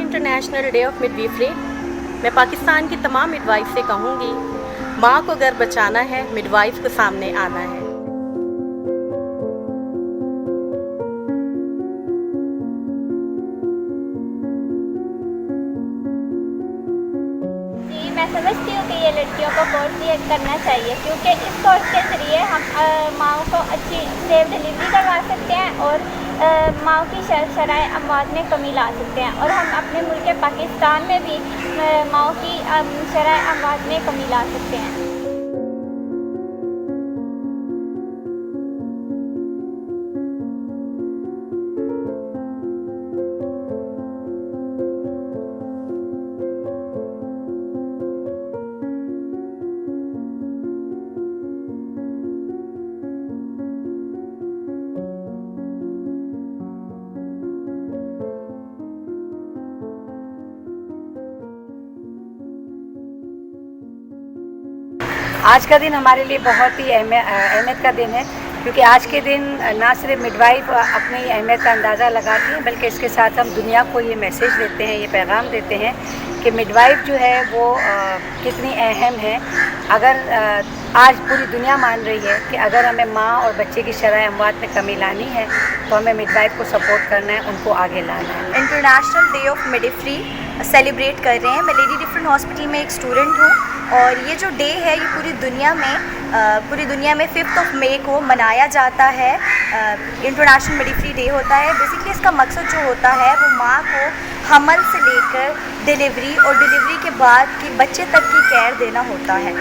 International day of midwifery. मैं पाकिस्तान की तमाम मिडवाइफ से कहूँगी, माँ को अगर बचाना है, मिडवाइफ को सामने आना है। जी, मैं समझती हूँ कि ये लड़कियों को कोर्स ये करना चाहिए, क्योंकि इस कोर्स के ज़रिए हम माँओं को अच्छी सेफ डिलीवरी करवा सकते हैं और माँओं की शरह अमवात में कमी ला सकते हैं, और हम अपने मुल्क पाकिस्तान में भी माँओं की शरह अमवात में कमी ला सकते हैं। आज का दिन हमारे लिए बहुत ही अहमियत का दिन है, क्योंकि आज के दिन ना सिर्फ मिडवाइफ अपनी अहमियत का अंदाज़ा लगाती हैं, बल्कि इसके साथ हम दुनिया को ये मैसेज देते हैं, ये पैगाम देते हैं कि मिडवाइफ जो है वो कितनी अहम है। अगर आज पूरी दुनिया मान रही है कि अगर हमें माँ और बच्चे की शरह अमवात में कमी लानी है तो हमें मिडवाइफ को सपोर्ट करना है, उनको आगे लाना है। International day of midwifery celebrate कर रहे हैं। मैं लेडी डिफरेंट हॉस्पिटल में एक स्टूडेंट हूँ, और ये जो डे है ये पूरी दुनिया में 5 मई को मनाया जाता है। इंटरनेशनल मिडवाइफरी डे होता है। बेसिकली इसका मकसद जो होता है वो माँ को हमल से लेकर डिलीवरी और डिलीवरी के बाद की बच्चे तक की केयर देना होता है।